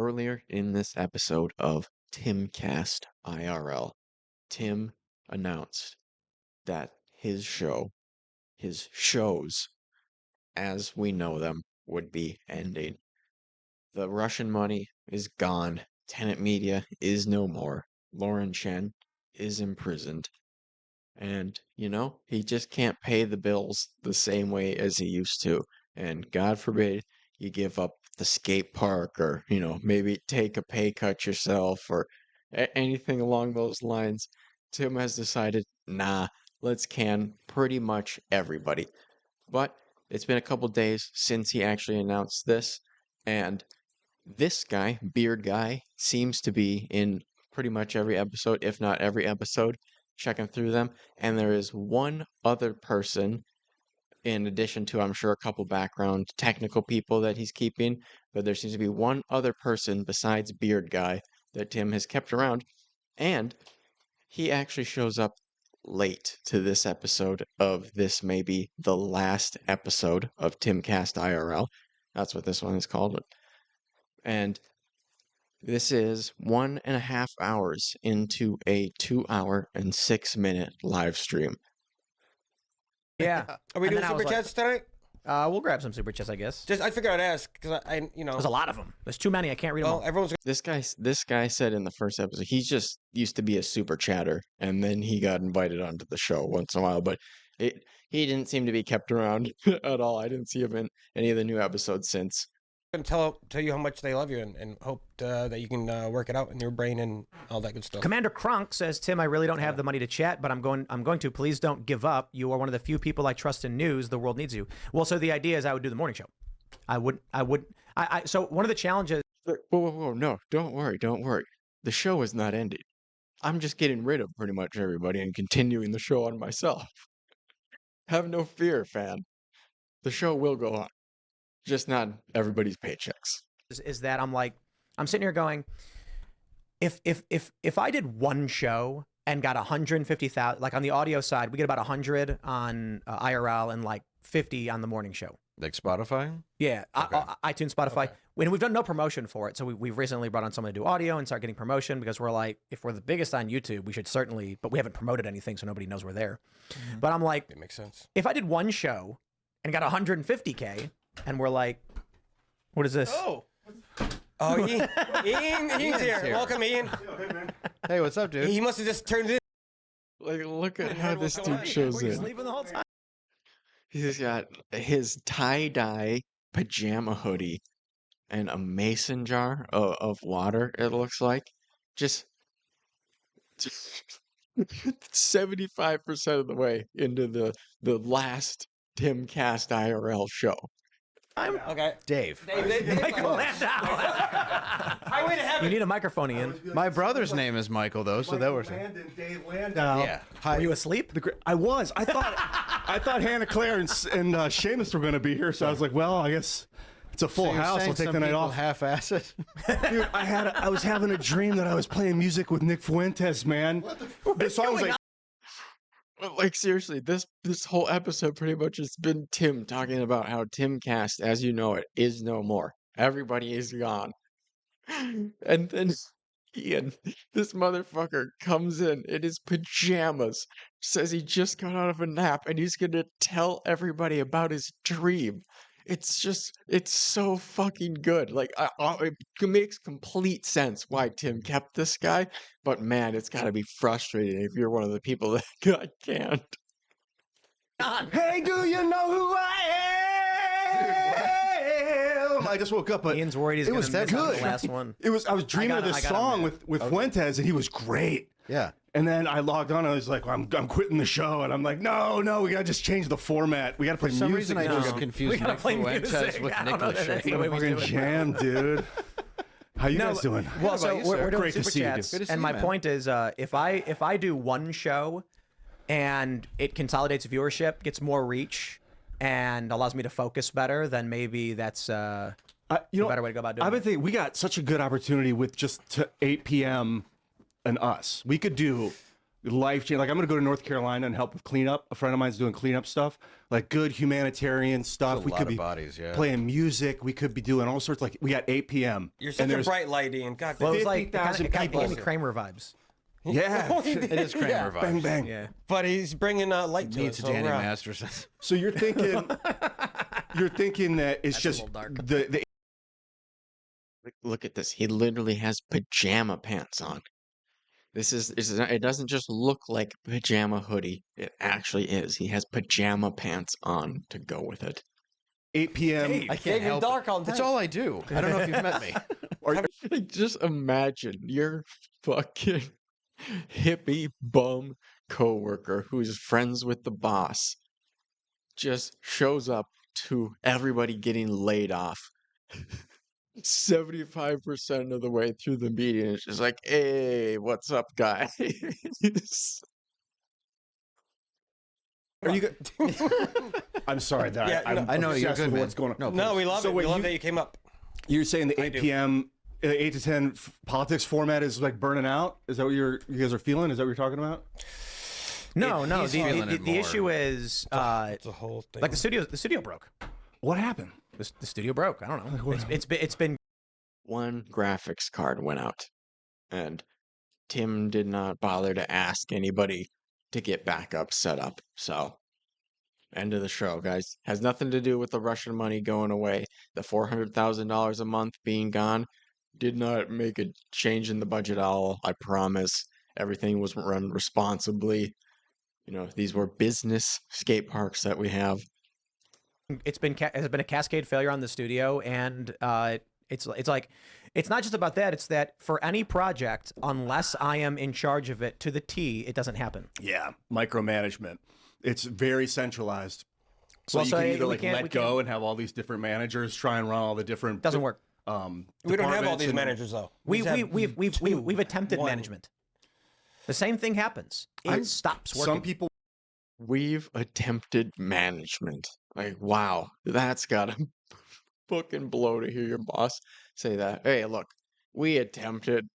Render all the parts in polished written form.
Earlier in this episode of Timcast IRL, Tim announced that his shows, as we know them, would be ending. The Russian money is gone. Tenet Media is no more. Lauren Chen is imprisoned. And, he just can't pay the bills the same way as he used to. And God forbid you give up the skate park or, maybe take a pay cut yourself or anything along those lines. Tim has decided, nah, let's can pretty much everybody. But it's been a couple days since he actually announced this. And this guy, Beard Guy, seems to be in pretty much every episode, if not every episode, checking through them. And there is one other person, in addition to, I'm sure, a couple background technical people that he's keeping, but there seems to be one other person besides Beard Guy that Tim has kept around. And he actually shows up late to this episode of this may be the last episode of Timcast IRL. That's what this one is called. And this is 1.5 hours into a 2 hour and 6 minute live stream. Yeah. Are we And doing then I was super chats tonight? We'll grab some super chats, I guess. I figured I'd ask because There's a lot of them. There's too many. I can't read them all. everyone's This guy said in the first episode he just used to be a super chatter, and then he got invited onto the show once in a while, but he didn't seem to be kept around at all. I didn't see him in any of the new episodes since. gonna tell you how much they love you and hope that you can work it out in your brain and all that good stuff. Commander Crunk says, Tim, I really don't have the money to chat, but I'm going to. Please don't give up. You are one of the few people I trust in news. The world needs you. Well, so the idea is I would do the morning show. So one of the challenges. Whoa, no, don't worry. The show is not ending. I'm just getting rid of pretty much everybody and continuing the show on myself. Have no fear, fan. The show will go on. Just not everybody's paychecks. Is that I'm sitting here going, if I did one show and got 150,000, like on the audio side, we get about 100 on IRL and like 50 on the morning show. Like Spotify? Yeah, Okay. iTunes, Spotify. Okay. When we've done no promotion for it, so we've recently brought on someone to do audio and start getting promotion because we're like, if we're the biggest on YouTube, we should certainly, but we haven't promoted anything, so nobody knows we're there. Mm-hmm. But I'm like, It makes sense. if I did one show and got 150K, and we're like, what is this? Oh, Ian, he's here. Welcome, Ian. Hey, what's up, dude? He must have just turned it. Like, look at how this What's dude going on? shows Were you in. sleeping the whole time? He's got his tie-dye pajama hoodie and a mason jar of water, it looks like. Just 75% of the way into the last Timcast IRL show. Okay. Dave. Michael Landau. Highway to heaven. You need a microphone, Ian. My brother's name is Michael, though, so that was Dave Landau. yeah. Were you asleep? I was. I thought Hannah Claire and Seamus were going to be here, so I was like, well, I guess it's a full house. I'll take the night off. Half-ass it. Dude, I was having a dream that I was playing music with Nick Fuentes, man. This song was like, Like, seriously, this whole episode pretty much has been Tim talking about how Timcast, as you know it, is no more. Everybody is gone. And then Ian, this motherfucker, comes in his pajamas, says he just got out of a nap, and he's gonna tell everybody about his dream. It's so fucking good. Like, it makes complete sense why Tim kept this guy, but man, it's gotta be frustrating if you're one of the people that can't. hey, do you know who I am? I just woke up, but Ian's worried he's it going was to miss on good. the last one. I was dreaming of I this got him, song man. with Fuentes, and he was great. Yeah. And then I logged on, and I was like, I'm quitting the show. And I'm like, no, we got to just change the format. We got to play For some music. reason, I now. just We confused gotta Nick play Fuentes music. with I don't know Nicholas that that's Shea. the way we Fucking do it. jam, dude. How you guys doing? Well, so about you, we're sir? doing Great to super see you, dude. chats, Good to see and you, my man. point is, if I do one show, and it consolidates viewership, gets more reach, and allows me to focus better, then maybe that's a better way to go about doing I've been it. thinking we got such a good opportunity with just to 8 p.m. and us. We could do life change. Like I'm gonna go to North Carolina and help with cleanup. A friend of mine's doing cleanup stuff, like good humanitarian stuff. There's a We lot could of be bodies, yeah. playing music. We could be doing all sorts. Like we got 8 p.m. You're and such a there's bright light, Ian. God, Well, it was like it 50,000 kind of gave me people. Kramer vibes. Yeah, It is Kramer vibes. bang bang. Yeah. but he's bringing light to it. Needs So Danny we're, Masterson. So you're thinking that it's a just little dark. the Look at this. He literally has pajama pants on. It doesn't just look like pajama hoodie. It actually is. He has pajama pants on to go with it. 8 p.m. I can't David help Dark it. all That's day. all I do. I don't know if you've met me. Like, just imagine your fucking hippie bum coworker who's friends with the boss just shows up to everybody getting laid off 75% of the way through the meeting. It's just like, hey, what's up, guys? Are you? I'm sorry that Yeah, I'm no, I know, you're obsessed good, with man. what's going on. No, No, we love So it. wait, We love you- that you came up. You're saying the I 8 do. p.m. 8 to 10 politics format is like burning out? Is that what you guys are feeling? Is that what you're talking about? No, no. he's The, feeling the, it the more. issue is It's a whole thing. like the studio broke. What happened? The studio broke. I don't know. It's been One graphics card went out, and Tim did not bother to ask anybody to get backup set up. So, end of the show, guys. Has nothing to do with the Russian money going away. The $400,000 a month being gone did not make a change in the budget at all. I promise. Everything was run responsibly. You know, these were business skate parks that we have. it's been a cascade failure on the studio, and it's like it's not just about that. It's that for any project, unless I am in charge of it to the T, it doesn't happen. Yeah, micromanagement. It's very centralized. So Well, you so can we either like can't- we let go and have all these different managers try and run all the different. Doesn't work. we don't have all departments these and- managers though. We've We've attempted one. management. The same thing happens. It stops working. Some people. We've attempted management. Like, wow, that's gotta fucking blow to hear your boss say that. Hey, look, we attempted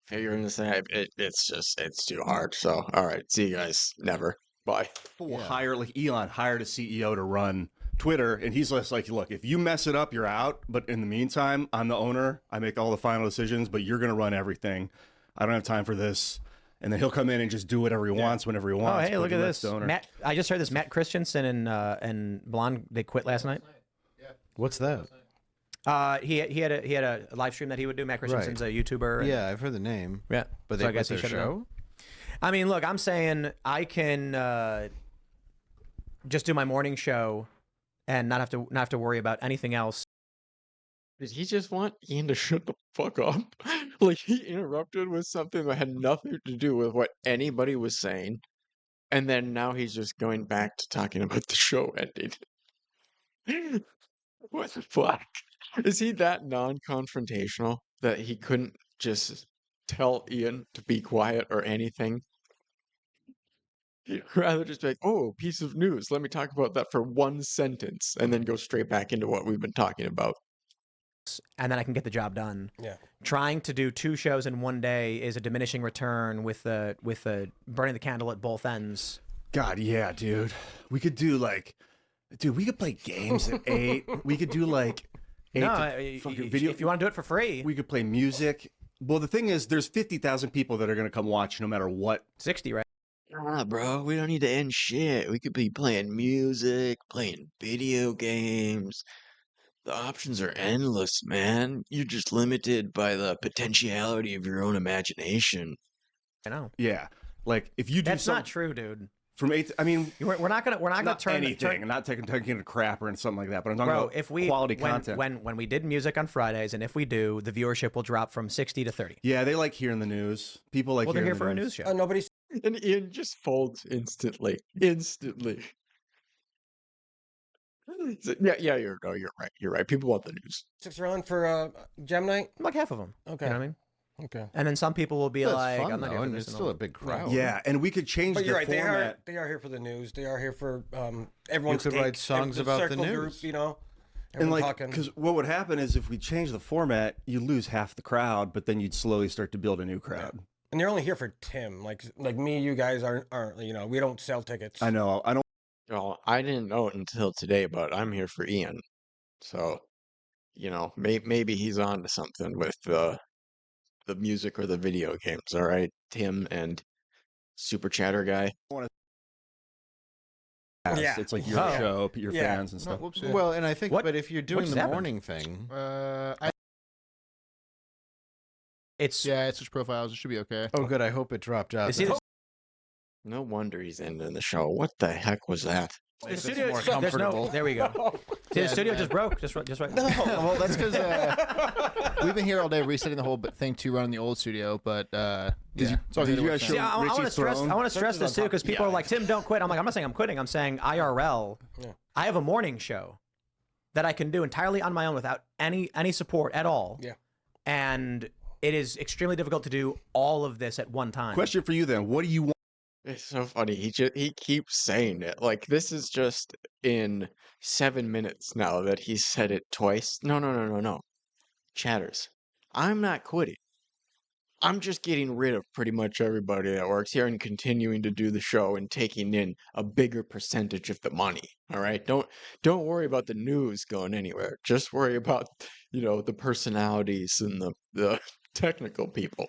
figuring this out. It's too hard. So, all right, see you guys. Never. Bye. Will hire like Elon hired a CEO to run Twitter, and he's just like, look, if you mess it up, you're out. But in the meantime, I'm the owner. I make all the final decisions, but you're gonna run everything. I don't have time for this. And then he'll come in and just do whatever he wants whenever he Oh, wants. hey, but look he at lets this. the owner- Matt, I just heard this. Matt Christensen and Blonde, they quit last night. What's that? He had a live stream that he would do. Matt Christensen's a YouTuber. and- Yeah, I've heard the name. yeah. But So they I guess quit he their shut it down. show? I mean, look, I'm saying I can just do my morning show and not have to worry about anything else. Did he just want Ian to shut the fuck up? Like, he interrupted with something that had nothing to do with what anybody was saying. And then now he's just going back to talking about the show ending. What the fuck? Is he that non-confrontational that he couldn't just tell Ian to be quiet or anything? He'd rather just be like, oh, piece of news. Let me talk about that for one sentence and then go straight back into what we've been talking about. And then I can get the job done. Yeah. Trying to do 2 shows in one day is a diminishing return with the burning the candle at both ends. God, yeah, dude. We could do like, dude, we could play games at 8. We could do like 8 No, to fucking video. if you want to do it for free, We could play music. Well, the thing is, there's 50,000 people that are going to come watch no matter what. 60, right? Ah, bro, we don't need to end shit. We could be playing music, playing video games. The options are endless, man. You're just limited by the potentiality of your own imagination. I know. Yeah. Like, if you do That's something not true, dude. from 8, I mean, We're not gonna not turn anything. I'm not taking a crap or something like that, but I'm talking Bro, about if we quality when, content. when we did music on Fridays, and if we do, the viewership will drop from 60 to 30. Yeah, they like hearing the news. People like Well, they're hearing here for the a news show. Nobody's And Ian just folds instantly. Instantly. Yeah, you're right. You're right. People want the news. sticks around for Gem Night. Like half of them. Okay. You know what I mean? Okay. And then some people will be That's like, fun, I'm not though, here for and this. it's and still all. a big crowd. Yeah, and we could change But the you're right. format. They are here for the news. They are here for everyone's could write take. songs The about the circle news. Group, you know, And everyone like, talking. because what would happen is if we change the format, you lose half the crowd, but then you'd slowly start to build a new crowd. And you're only here for Tim. Like me, you guys aren't. You know, we don't sell tickets. I know. I don't. Well, I didn't know it until today, but I'm here for Ian. So, you know, maybe he's on to something with the music or the video games. All right, Tim and Super Chatter guy. Yeah. It's like your Oh. show, your Yeah. fans and No, stuff. whoops, well, and I think, What- but if you're doing just the happened? morning thing, It's Yeah, it's just profiles. It should be okay. oh, good. I hope it dropped out. Is he then. No wonder he's ending the show. What the heck was that? the It's studio. more There's no. comfortable. There we go. See, Yeah, the studio man. just broke. Just right. Well, that's because we've been here all day resetting the whole thing to run in the old studio. But yeah, it's all did good you to guys work show- See, now. I want to Richie's stress. throne? I want to stress this too because people Yeah. are like, Tim, don't quit. I'm like, I'm not saying I'm quitting. I'm saying IRL. Yeah. I have a morning show that I can do entirely on my own without any support at all. Yeah. And it is extremely difficult to do all of this at one time. Question for you then: what do you want? It's so funny. He keeps saying it. Like this is just in 7 minutes now that he said it twice. No. Chatters. I'm not quitting. I'm just getting rid of pretty much everybody that works here and continuing to do the show and taking in a bigger percentage of the money. All right? Don't worry about the news going anywhere. Just worry about, you know, the personalities and the technical people.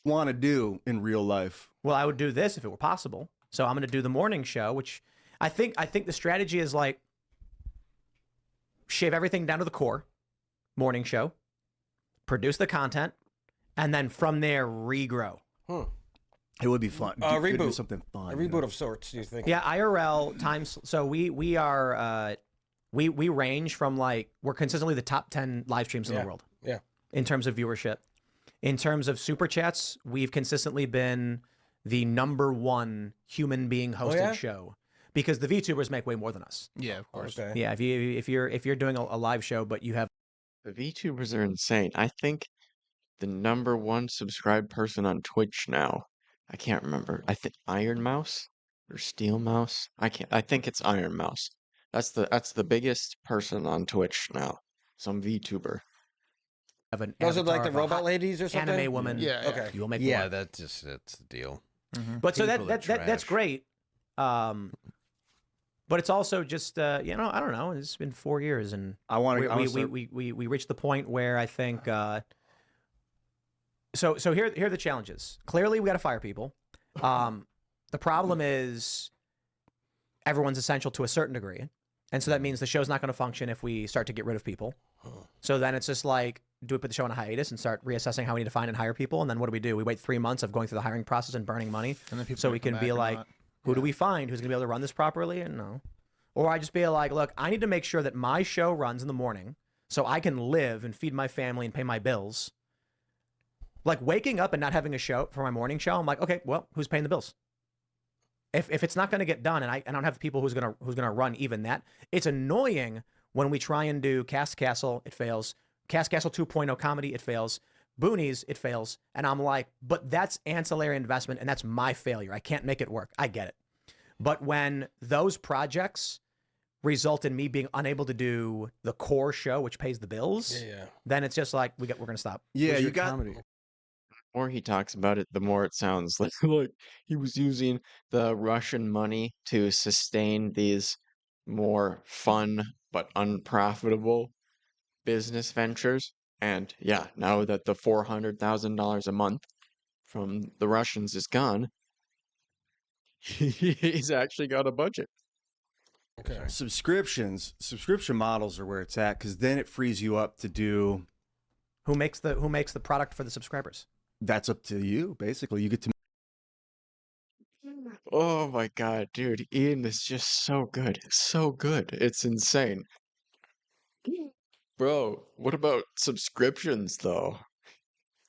Want to do in real life? Well, I would do this if it were possible. So I'm going to do the morning show, which I think the strategy is like shave everything down to the core, morning show, produce the content, and then from there regrow. It would be fun. Do Reboot. something fun. A reboot of sorts. Do you think? Yeah, IRL times. So we are we range from like we're consistently the top 10 live streams in the world. Yeah. In terms of viewership, in terms of super chats, we've consistently been the #1 human being hosted yeah? show because the VTubers make way more than us. Yeah, of course. Okay. Yeah, if you're doing a live show, but you have The VTubers are insane. I think the #1 subscribed person on Twitch now. I can't remember. I think Iron Mouse or Steel Mouse. I think it's Iron Mouse. That's the biggest person on Twitch now. Some VTuber. an Those are avatar like the of a robot hot ladies or something. anime woman. Yeah. Okay. You'll make yeah, more. that's the deal. But so People are that's trash. great. But it's also just you know, I don't know. It's been 4 years and I want we to. we reached the point where I think so here are the challenges. Clearly we got to fire people. The problem is everyone's essential to a certain degree. And so that means the show's not going to function if we start to get rid of people. So then it's just like, do we put the show on a hiatus and start reassessing how we need to find and hire people? And then what do? We wait 3 months of going through the hiring process and burning money And then people so might we come can back be or like, not. who do we find who's going to be able to run this properly? And no. Or I just be like, look, I need to make sure that my show runs in the morning so I can live and feed my family and pay my bills. Like waking up and not having a show for my morning show, I'm like, okay, well, who's paying the bills? If it's not going to get done and I don't have the people who's gonna run even that, it's annoying when we try and do Cast Castle, it fails. Cast Castle 2.0 comedy, it fails. Boonies, it fails. And I'm like, but that's ancillary investment and that's my failure. I can't make it work. I get it. But when those projects result in me being unable to do the core show, which pays the bills, Yeah. then it's just like we're gonna stop. Yeah, Where's you your got. comedy? The more he talks about it, the more it sounds like he was using the Russian money to sustain these more fun but unprofitable business ventures. And yeah, now that the $400,000 a month from the Russians is gone, he's actually got a budget. Okay. Subscription models are where it's at because then it frees you up to do. Who makes the product for the subscribers? That's up to you. Basically, you get to. Oh my God, dude, Ian is just so good. So good. It's insane. Bro, what about subscriptions though?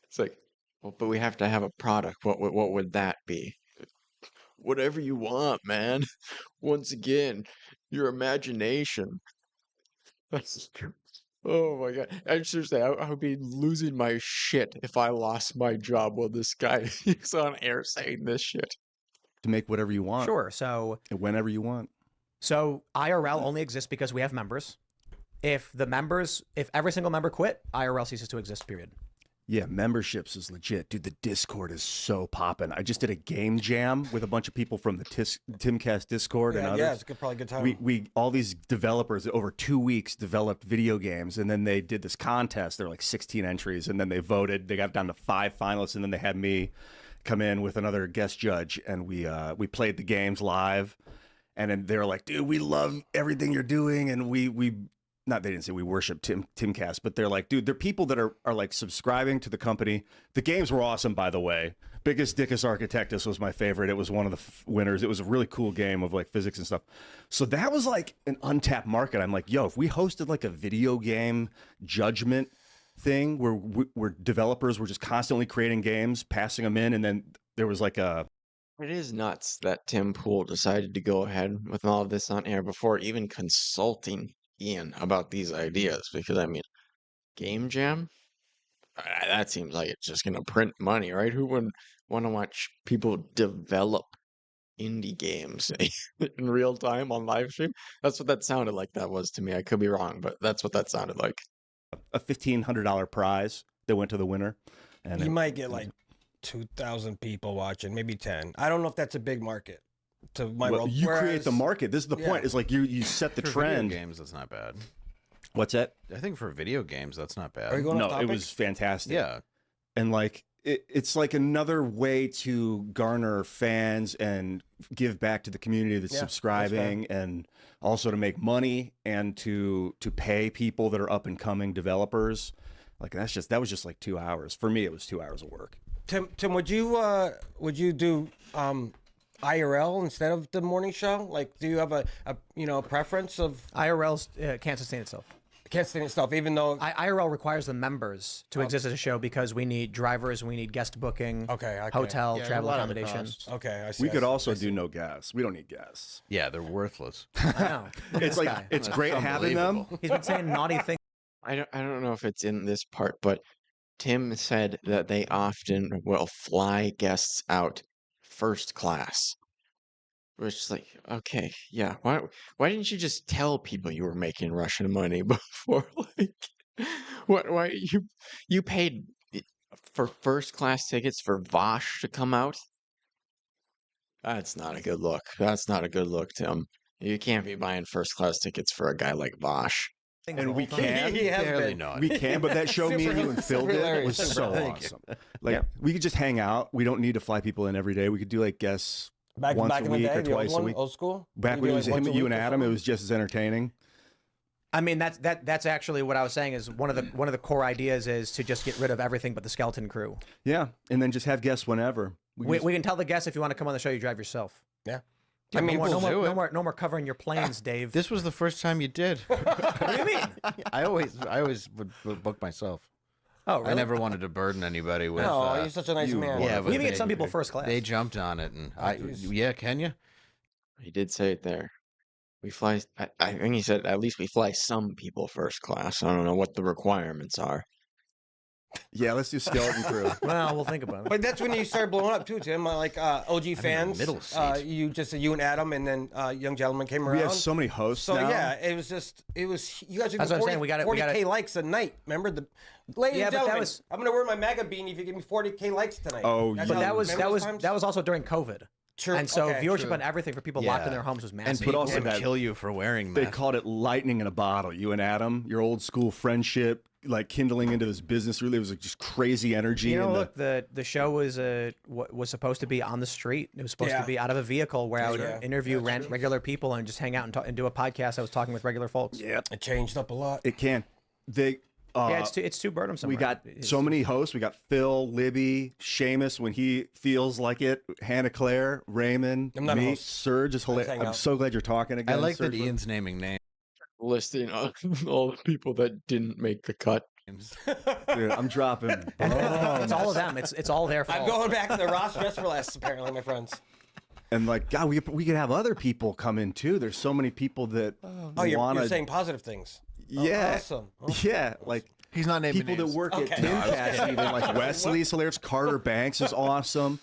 It's like, well, but we have to have a product. What would that be? Whatever you want, man. Once again, your imagination. Oh my God. Seriously, I would be losing my shit if I lost my job while this guy is on air saying this shit. To make whatever you want. Sure. So Whenever you want. IRL only exists because we have members. If every single member quit, IRL ceases to exist, period. Yeah, memberships is legit. Dude, the Discord is so popping. I just did a game jam with a bunch of people from the Timcast Discord and others. Yeah, it's probably a good time. We all these developers over 2 weeks developed video games, and then they did this contest. There were like 16 entries, and then they voted. They got down to 5 finalists, and then they had me come in with another guest judge, and we played the games live. And then they were like, dude, we love everything you're doing, and we not they didn't say we worship Timcast, but they're like, dude, they're people that are like subscribing to the company. The games were awesome, by the way. Biggest Dickus Architectus was my favorite. It was one of the winners. It was a really cool game of like physics and stuff. So that was like an untapped market. I'm like, yo, if we hosted like a video game judgment thing where developers were just constantly creating games, passing them in, and then there was like a It is nuts that Tim Pool decided to go ahead with all of this on air before even consulting Ian about these ideas. Because, I mean, Game Jam? That seems like it's just going to print money, right? Who wouldn't want to watch people develop indie games in real time on live stream? That's what that sounded like that was to me. I could be wrong, but that's what that sounded like. a $1,500 prize that went to the winner. And you might get like 2,000 people watching, maybe 10. I don't know if that's a big market to my world. You create the market. This is the point. It's like you set the For trend. Video games, that's not bad. What's that? I think for video games, that's not bad. Are you going No, off topic? it was fantastic. Yeah. And like it's like another way to garner fans and give back to the community that's subscribing, and also to make money and to pay people that are up and coming developers. Like that was just like 2 hours. For me, it was 2 hours of work. Tim, would you do IRL instead of the morning show? Like, do you have a preference of IRL can't sustain itself. can't stand stuff, even though IRL requires the members to exist as a show because we need drivers, we need guest booking, hotel, Yeah, travel a lot of accommodations. I see. We could I see. also do no guests. We don't need guests. Yeah, they're worthless. I know. It's like it's great having them. Unbelievable. He's been saying naughty things. I don't know if it's in this part, but Tim said that they often will fly guests out first class. Which is like, okay, yeah. Why didn't you just tell people you were making Russian money before? Like, why you paid for first class tickets for Vosh to come out? That's not a good look. That's not a good look, Tim. You can't be buying first class tickets for a guy like Vosh. And we can. He has Barely been. not. We can, but that show me and you and Phil did hilarious. was so awesome. Like we could just hang out. We don't need to fly people in every day. We could do like guests Back once back a in the week day, or the old twice a one, week. old school. Back You when do it was like once him, a you week and or Adam, it something? was just as entertaining. I mean, that's actually what I was saying is one of the core ideas is to just get rid of everything but the skeleton crew. Yeah, and then just have guests whenever. We can tell the guests if you want to come on the show, you drive yourself. Yeah. I mean, we'll do it. no more covering your planes, Dave. This was the first time you did. What do you mean? I always would book myself. Oh, really? I never wanted to burden anybody with. Oh, you're such a nice man. Yeah, We but even get some people first class. They jumped on it, and can you? He did say it there. We fly. I think he said at least we fly some people first class. I don't know what the requirements are. Yeah, let's do skeleton crew. Well, we'll think about it. But that's when you started blowing up too, Tim. Like OG fans, middle seat. you and Adam, and then young gentleman came around. We have so many hosts So now. yeah, it was you guys are That's what I'm 40, saying, we gotta- 40K likes a night. Remember ladies Yeah, and but that gentlemen, was- I'm gonna wear my MAGA beanie if you give me 40K likes tonight. Oh, That's yeah. how- But remember those times? that was also during COVID. True. And so Okay, viewership true. on everything for people locked in their homes was massive. but also Would that kill you for wearing they that. called it lightning in a bottle. You and Adam, your old school friendship, like kindling into this business. Really, it was like just crazy energy. You know, and look, the show was supposed to be on the street. It was supposed to be out of a vehicle where I would interview regular people and just hang out and do a podcast. I was talking with regular folks. yeah, It changed up a lot. it can. They. Yeah, it's too burdensome. We got so many hosts. We got Phil, Libby, Seamus when he feels like it, Hannah Claire, Raymond, I'm not a me, host. Serge is hilarious. hang I'm out. so glad you're talking again. I like Serge. that Ian's naming names. Listing all the people that didn't make the cut. Dude, I'm dropping. It's all of them. It's all their fault. I'm going back to the Ross dress for less, apparently, my friends. And like, God, we could have other people come in too. There's so many people that Oh, you're want to. saying positive things. Yeah, Awesome. Oh. yeah, like. He's not naming People names. that work Okay. at Timcast, even like Wesley's hilarious. Carter Banks is awesome.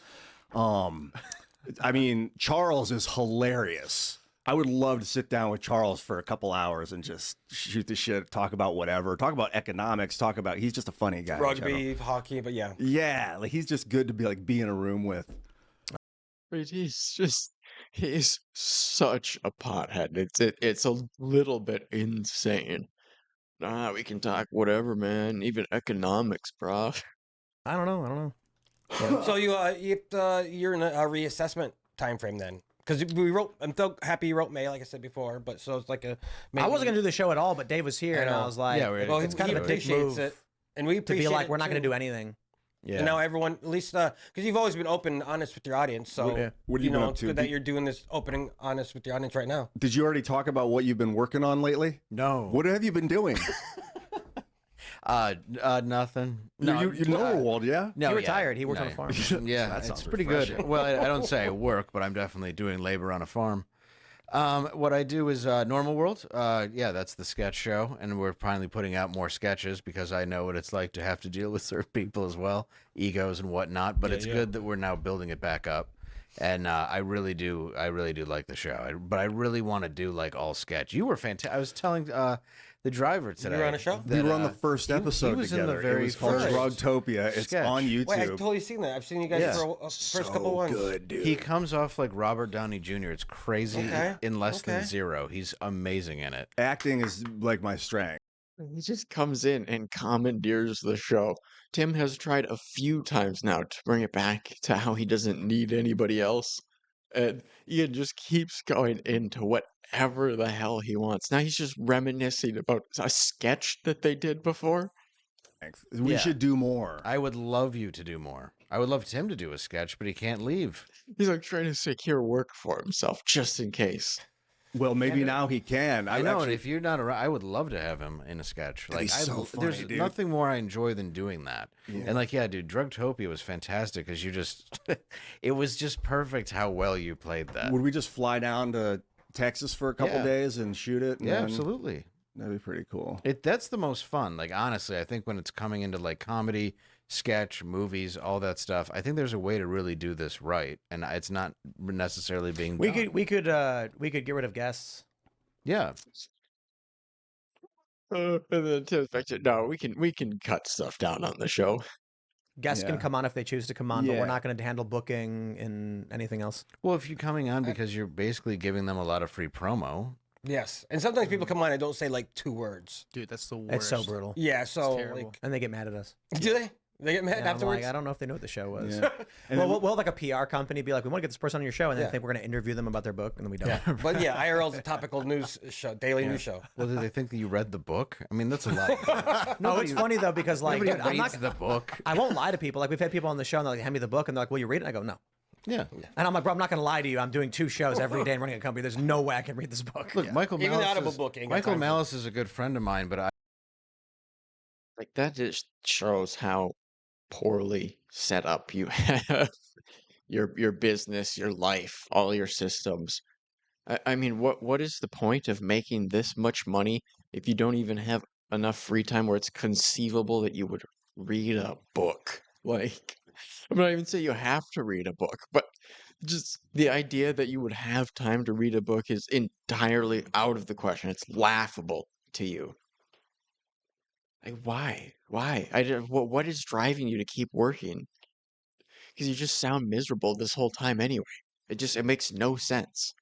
I mean, Charles is hilarious. I would love to sit down with Charles for a couple hours and just shoot the shit, talk about whatever, talk about economics, talk about. He's just a funny guy. in general. Rugby, hockey, but yeah. Yeah, like he's just good to be in a room with. But he's such a pothead. It's a little bit insane. We can talk whatever, man. Even economics, bro. I don't know. So you're in a reassessment time frame then, because I'm so happy you wrote May, like I said before, but so it's like a. I wasn't gonna do the show at all, but Dave was here, I and I know. was like, Yeah, Well, it's he kind of a dick appreciates move it, and we to appreciate be like, it we're not gonna too. do anything. Yeah. And now everyone, at least, because you've always been open and honest with your audience, so What have you been up it's to? good that you're doing this opening, honest with your audience right now. Did you already talk about what you've been working on lately? No. What have you been doing? Nothing. You know Wald, yeah? No, He yeah. retired. He worked on a farm. Yeah, That it's sounds pretty good. refreshing. Well, I don't say I work, but I'm definitely doing labor on a farm. What I do is Normal World. Yeah, that's the sketch show, and we're finally putting out more sketches because I know what it's like to have to deal with certain people as well, egos and whatnot. But it's good that we're now building it back up, and I really do like the show. But I really want to do like all sketch. You were fantastic. I was telling the driver today. were on a show? We were on the first episode he was in together. the very it was called first Drugtopia. It's sketch. on YouTube. Wait, I've totally seen that. I've seen you guys Yeah. for first couple ones. Good, dude. He comes off like Robert Downey Jr. It's crazy Okay, in less than okay. zero. He's amazing in it. Acting is like my strength. He just comes in and commandeers the show. Tim has tried a few times now to bring it back to how he doesn't need anybody else. And Ian just keeps going into whatever the hell he wants. Now he's just reminiscing about a sketch that they did before. We Yeah. should do more. I would love you to do more. I would love Tim to do a sketch, but he can't leave. He's like trying to secure work for himself just in case. Well, maybe now he can. I know, and actually- if you're not around, I would love to have him in a sketch. That'd be so funny, there's dude. nothing more I enjoy than doing that. And like, yeah, dude, Drugtopia was fantastic because you just, it was just perfect how well you played that. would we just fly down to Texas for a couple Yeah. days and shoot it? And Yeah, then- absolutely. That'd be pretty cool. That's the most fun. Like, honestly, I think when it's coming into like comedy, sketch, movies, all that stuff, I think there's a way to really do this right, and it's not necessarily being We done. could get rid of guests. Yeah. And then Tim's back to, no, we can cut stuff down on the show. Guests can Yeah. come on if they choose to come on, but Yeah. we're not going to handle booking and anything else. Well, if you're coming on because you're basically giving them a lot of free promo, Yes, and sometimes people come on and don't say like 2 words. Dude, that's the worst. It's so brutal. Yeah, so terrible. like, And they get mad at us. do they? They get mad And I'm afterwards. like, I don't know if they know what the show was. Yeah. And Well, then- we'll have like a PR company be like, we want to get this person on your show, and then Yeah. think we're going to interview them about their book, and then we don't. Yeah, but yeah, IRL's a topical news show, daily news show. well, do they think that you read the book? I mean, that's a lot. No, it's funny though because like, Nobody dude, I'm reads not. the book. I won't lie to people. Like we've had people on the show and they're like, hand me the book, and they're like, will you read it? I go, no. Yeah. And I'm like, bro, I'm not going to lie to you. I'm doing 2 shows every day and running a company. There's no way I can read this book. Look, Michael Even Malice. the Audible is, book ain't got Michael time for it. Malice is a good friend of mine, but Like that just shows how poorly set up you have your business, your life, all your systems. I mean, what is the point of making this much money if you don't even have enough free time where it's conceivable that you would read a book? Like, I'm not even saying you have to read a book, but just the idea that you would have time to read a book is entirely out of the question. It's laughable to you. Like, why? Why? What is driving you to keep working? Because you just sound miserable this whole time anyway. It makes no sense.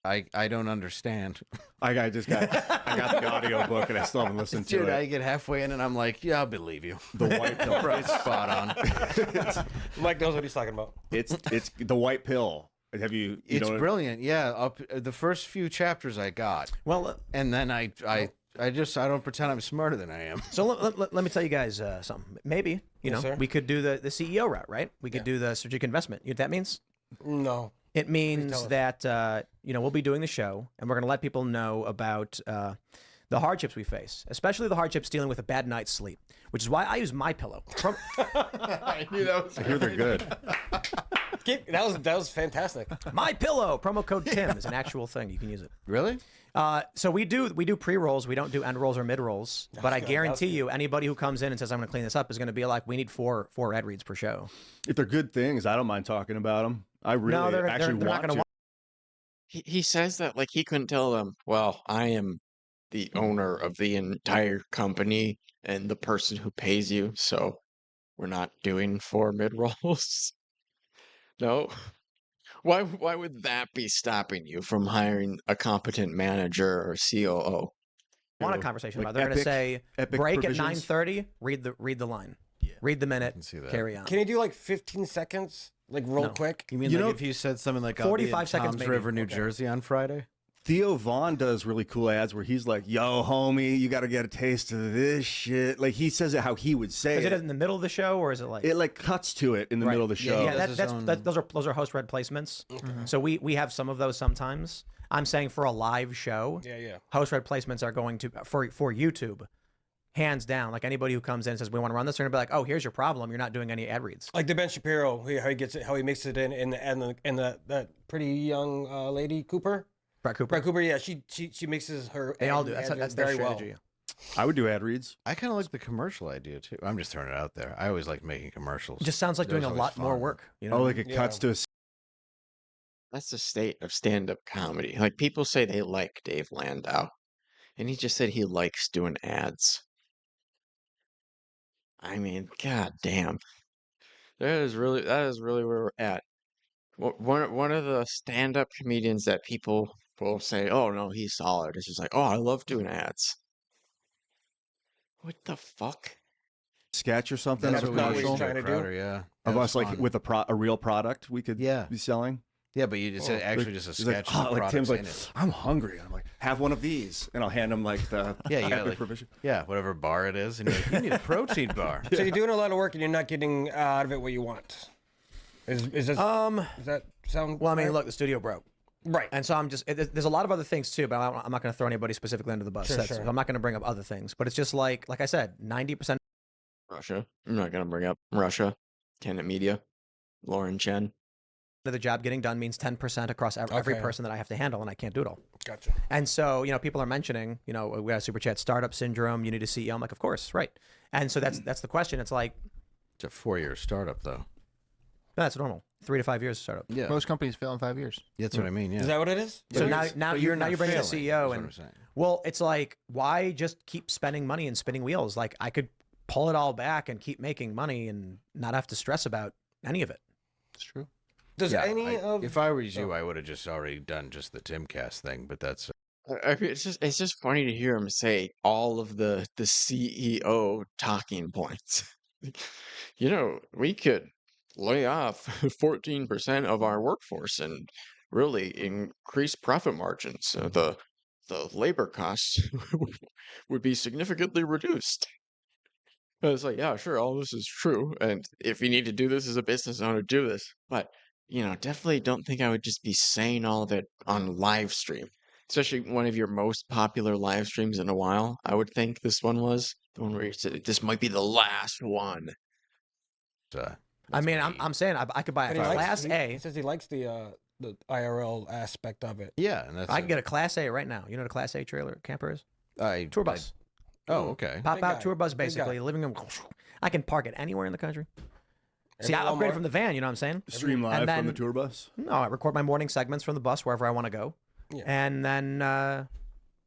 I don't understand. I got the audio book and I still haven't listened to Dude, I it. get halfway in and I'm like, yeah, I'll believe you. The white pill. It's spot on. Mike knows what he's talking about. It's the white pill. Have you? It's know, brilliant. Yeah, up the first few chapters I got, Well, and then I don't pretend I'm smarter than I am. so let me tell you guys something. Maybe, Yes, sir. we could do the CEO route, right? We could do the strategic investment. You know what that means? No. It means tell us. that we'll be doing the show, and we're going to let people know about the hardships we face, especially the hardships dealing with a bad night's sleep, which is why I use my pillow. I hear they're good. That was fantastic. My pillow promo code Tim is an actual thing. You can use it. Really? So we do pre rolls. We don't do end rolls or mid rolls. But I good. guarantee you, anybody who comes in and says I'm going to clean this up is going to be like, we need four ad reads per show. If they're good things, I don't mind talking about them. I really No, they're actually not want gonna to. he says that like he couldn't tell them, well, I am the owner of the entire company and the person who pays you, so we're not doing 4 mid-rolls. No. Why would that be stopping you from hiring a competent manager or COO? Want a conversation Like about? They're going to say epic break provisions? at 9:30. Read the line. Read the minute. can see that. Carry on. Can you do like 15 seconds, like real No. quick? You mean You like know- if you said something like I'll be 45 in seconds Tom's maybe. River, New Okay. Jersey on Friday? Theo Vaughn does really cool ads where he's like, "Yo, homie, you got to get a taste of this shit." Like he says it how he would say Is it it. in the middle of the show or is it like? It like cuts to it in the Right. middle of the Yeah, show. he Yeah, does his own- those are host read placements. So we have some of those sometimes. I'm saying for a live show, Yeah. host read placements are going to for YouTube, hands down. Like anybody who comes in and says we want to run this, they're gonna be like, oh, here's your problem. You're not doing any ad reads. Like the Ben Shapiro, how he gets it, how he makes it in that pretty young lady Cooper. Brett Cooper. Brett Cooper, yeah, she mixes her. They all do. ads That's their very well. strategy. I would do ad reads. I kind of like the commercial idea too. I'm just throwing it out there. I always like making commercials. It just sounds like doing Those a are lot always more fun. work. You know. Oh, like it Yeah. cuts to a That's the state of stand-up comedy. Like people say they like Dave Landau, and he just said he likes doing ads. I mean, god damn. That is really where we're at. One of the stand-up comedians that people will say, "Oh no, he's solid." It's just like, "Oh, I love doing ads." What the fuck? sketch or something That's of a not what he's commercial trying to do. Crowder, yeah. of That us was like fun. with a real product we could Yeah. be selling. Yeah, but you it's actually just a He's like, sketch. "Oh," with like Tim's like, products in it. "I'm hungry," and I'm like, "Have one of these," and I'll hand him like the Yeah, you got epic like provision. yeah, whatever bar it is, and you're like, you need a protein bar. So you're doing a lot of work and you're not getting out of it what you want. Is this? Does that sound? Well, I mean, right? look, the studio broke. Right. And so I'm just, there's a lot of other things too, but I'm not going to throw anybody specifically under the bus. Sure, sure. I'm not going to bring up other things, but it's just like I said, 90% Russia. I'm not gonna bring up Russia. Tenet Media. Lauren Chen. of the job getting done means 10% across every Okay. person that I have to handle, and I can't do it all. Gotcha. And so, people are mentioning, we got a super chat, startup syndrome, you need a CEO. I'm like, of course, right. And so that's the question. It's like, It's a 4-year startup, though. that's normal. 3 to 5 years to startup. Yeah, Most companies fail in 5 years. that's what I mean. Yeah. Is that what it is? So But now but you're not bringing a failing, CEO, is what and I'm saying. well, it's like, why just keep spending money and spinning wheels? Like I could pull it all back and keep making money and not have to stress about any of it. It's true. Does Yeah, any of if I were you, I would have just already done just the Timcast thing. But that's I mean, it's just funny to hear him say all of the CEO talking points. We could lay off 14% of our workforce and really increase profit margins. So the labor costs would be significantly reduced. And it's like, yeah, sure, all this is true. And if you need to do this as a business owner, do this. But, definitely don't think I would just be saying all of it on live stream. Especially one of your most popular live streams in a while. I would think this one was the one where you said this might be the last one. I mean, I'm saying I could buy But a he Class he A. says he likes the IRL aspect of it. yeah, and that's I can get a Class A right now. You know what a Class A trailer camper is? Tour bus. Oh, okay. Pop Big out guy. tour bus, Big guy. basically. Living room. I can park it anywhere in the country. See, I Every upgraded Walmart. from the van, you know what I'm saying? Stream live And from the then- tour bus. No, I record my morning segments from the bus wherever I want to go. Yeah. And then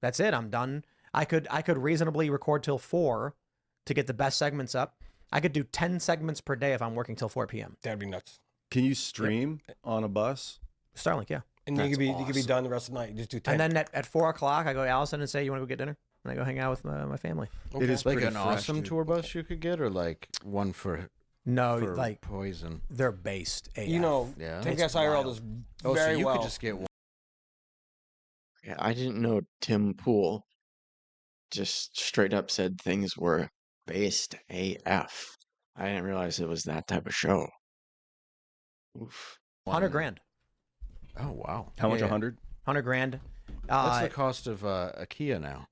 that's it. I'm done. I could reasonably record till 4 to get the best segments up. I could do 10 segments per day if I'm working till 4 p.m. That'd be nuts. Can you stream on a bus? Starlink, yeah. And That's you could be awesome. done the rest of the night. You just do 10. And then at 4 o'clock, I go to Allison and say, you want to go get dinner? And I go hang out with my family. It is Like pretty an fresh, awesome dude. tour bus you could get, or like one for No, like poison. they're based AF. you know, Yeah. Timcast IRL does Oh, very so you well. could just get one. Yeah, I didn't know Tim Pool just straight up said things were based AF. I didn't realize it was that type of show. Oof. 100 grand. Oh wow. How much? Yeah. 100? 100 grand. What's the cost of a Kia now?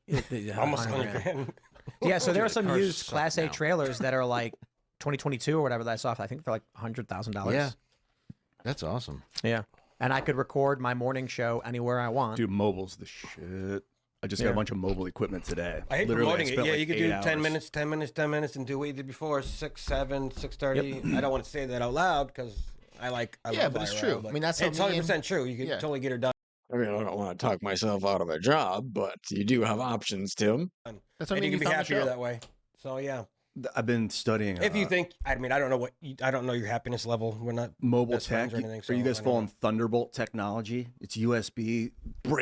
Almost 100 100 grand. Yeah, so there are Dude, some cars used suck Class A now. trailers that are like 2022 or whatever that I saw. I think they're like $100,000. Yeah. That's awesome. Yeah. And I could record my morning show anywhere I want. Dude, mobile's the shit. I just got Yeah. a bunch of mobile equipment today. I hate Literally, promoting it. spent Yeah, like you could 8 do hours. 10 minutes, 10 minutes, 10 minutes, and do what you did before 6, 7, 6:30. I don't want to say that out loud because I Yeah, love but it's IRL, true. but I mean, that's how it's me 100% true. You can yeah. totally get her done. I mean, I don't want to talk myself out of a job, but you do have options, Tim. That's what I And mean. you You can be found the happier show. that way. So yeah, I've been studying. if you think, I mean, I don't know I don't know your happiness level. We're not mobile best friends tech. or anything. Are you so guys I don't following know. Thunderbolt technology? It's USB,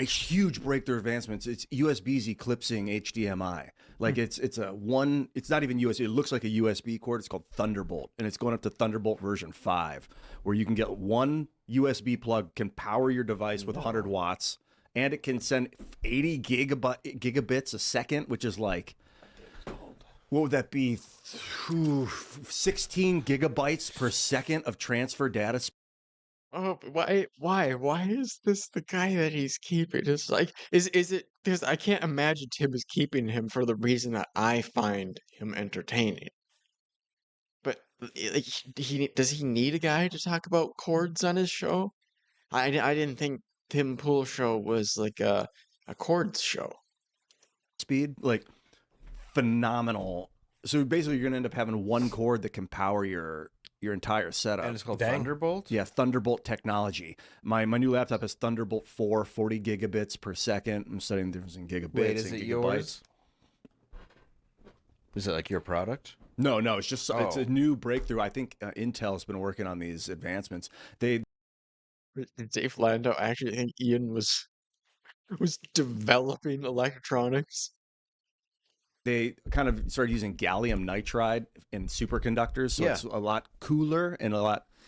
huge breakthrough advancements. It's USB's eclipsing HDMI. Like it's not even USB. It looks like a USB cord. It's called Thunderbolt, and it's going up to Thunderbolt version 5, where you can get one USB plug can power your device with 100 watts, and it can send 80 gigabits a second, which is like, what would that be? 16 gigabytes per second of transfer data. Oh, why is this the guy that he's keeping? It's like, is it because I can't imagine Tim is keeping him for the reason that I find him entertaining. But like, does he need a guy to talk about chords on his show? I didn't think Tim Pool's show was like a chords show. Speed, like phenomenal. So basically, you're gonna end up having one cord that can power your entire setup. And it's called Dang. Thunderbolt. Yeah, Thunderbolt technology. My new laptop has Thunderbolt 4, 40 gigabits per second. I'm studying the difference in gigabits Wait, is and it gigabytes. yours? Is it like your product? No, it's just it's Oh. a new breakthrough. I think Intel's been working on these advancements. They Did Dave Lando actually think Ian was developing electronics? kind of started using gallium nitride in superconductors, so Yeah. it's a lot cooler and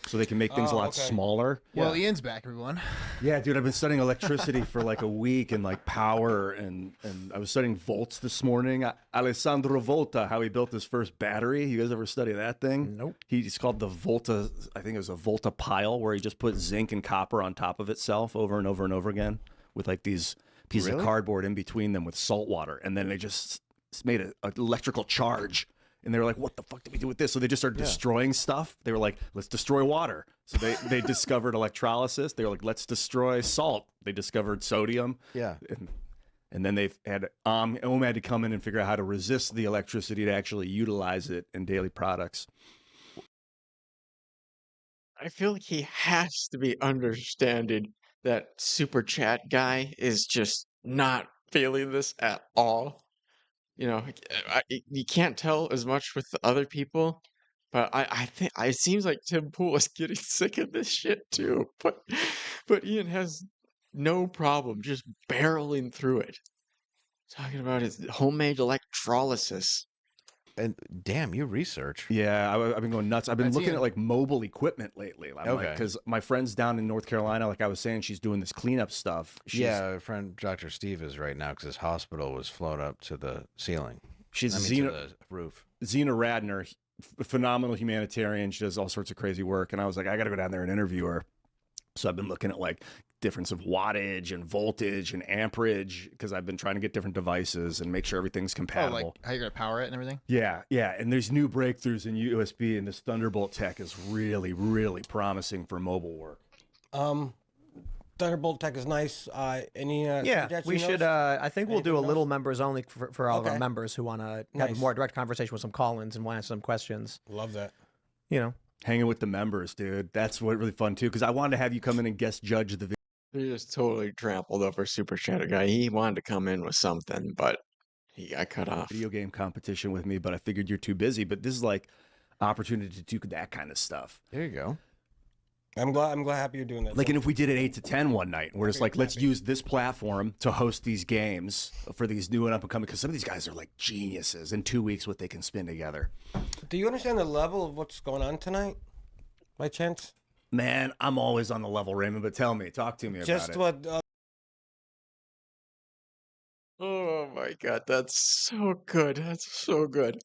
so they can make things a lot okay. smaller. Well, Ian's back, everyone. Yeah, dude, I've been studying electricity for like a week and like power, and I was studying volts this morning. Alessandro Volta, how he built his first battery. You guys ever study that thing? Nope. He's called the Volta. I think it was a Volta pile, where he just put zinc and copper on top of itself over and over and over again with like these pieces of Really? cardboard in between them with salt water, and then they just made an electrical charge. And they were like, what the fuck did we do with this? So they just started destroying stuff. They were like, let's destroy water. So they discovered electrolysis. They were like, let's destroy salt. They discovered sodium. Yeah. And then they've had OM had to come in and figure out how to resist the electricity to actually utilize it in daily products. I feel like he has to be understanding that super chat guy is just not feeling this at all. You know, you can't tell as much with the other people, but I think it seems like Tim Pool is getting sick of this shit too. But Ian has no problem just barreling through it, talking about his homemade electrolysis. And damn, you research. Yeah, I've been going nuts. I've been That's looking Ian. at like mobile equipment lately. Okay. Because my friend's down in North Carolina, like I was saying, she's doing this cleanup stuff. Yeah, our friend Dr. Steve is right now because his hospital was flown up to the ceiling. She's I mean, Xena, to the roof. Xena Radner, phenomenal humanitarian. She does all sorts of crazy work. And I was like, I got to go down there and interview her. So I've been looking at like difference of wattage and voltage and amperage because I've been trying to get different devices and make sure everything's Oh, compatible. like how you're gonna power it and everything. Yeah. And there's new breakthroughs in USB, and this Thunderbolt tech is really, really promising for mobile work. Thunderbolt tech is nice. Any Yeah, we should. I think we'll do a Anything little members only for all of our Okay. members who want to have a Nice. more direct conversation with some call-ins and want to ask some questions. Love that. You know, Hanging with the members, dude. That's what really fun too. Because I wanted to have you come in and guest judge the video. He just totally trampled over super chat guy. He wanted to come in with something, but he got cut off. Video game competition with me, but I figured you're too busy. But this is like opportunity to do that kind of stuff. There you go. I'm glad happy you're doing that. Like, and if we did it 8 to 10 one night, we're just like, let's use this platform to host these games for these new and up and coming. Because some of these guys are like geniuses. In 2 weeks, what they can spin together. Do you understand the level of what's going on tonight? By chance? Man, I'm always on the level, Raymond. But tell me, talk to me about Just it. what? Oh my god, that's so good. That's so good.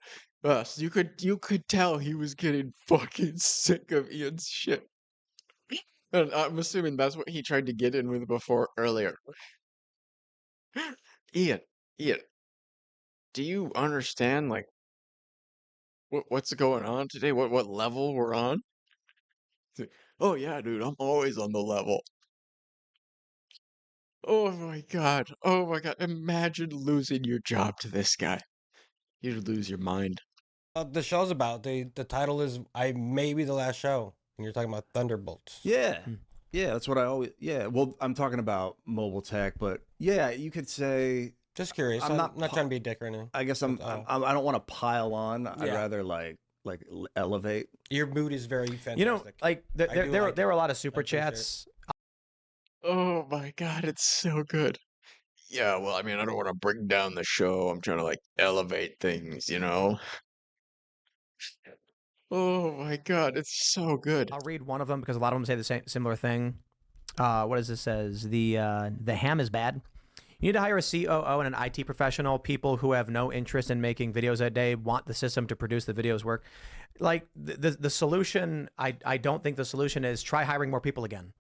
So you could tell he was getting fucking sick of Ian's shit. And I'm assuming that's what he tried to get in with before earlier. Ian, do you understand like what's going on today? What level we're on? He's like, oh yeah, dude, I'm always on the level. Oh my god. Oh my god. Imagine losing your job to this guy. You'd lose your mind. The show's about the title is I may be the last show. and you're talking about Thunderbolts. Yeah. Yeah, that's what I always. Yeah, well, I'm talking about mobile tech, but yeah, you could say. Just curious. I'm I'm not not trying to be a dick or anything. I guess I don't want to pile on. I'd Yeah. rather like elevate. Your mood is very fantastic. You know, like I do like there were a lot of I super appreciate chats. Oh my God, it's so good. Yeah, well, I mean, I don't want to bring down the show. I'm trying to like elevate things, you know? Oh my God, it's so good. I'll read one of them because a lot of them say the same similar thing. What does this says? The ham is bad. You need to hire a COO and an IT professional. People who have no interest in making videos a day want the system to produce the videos work. Like the solution, I don't think the solution is try hiring more people again.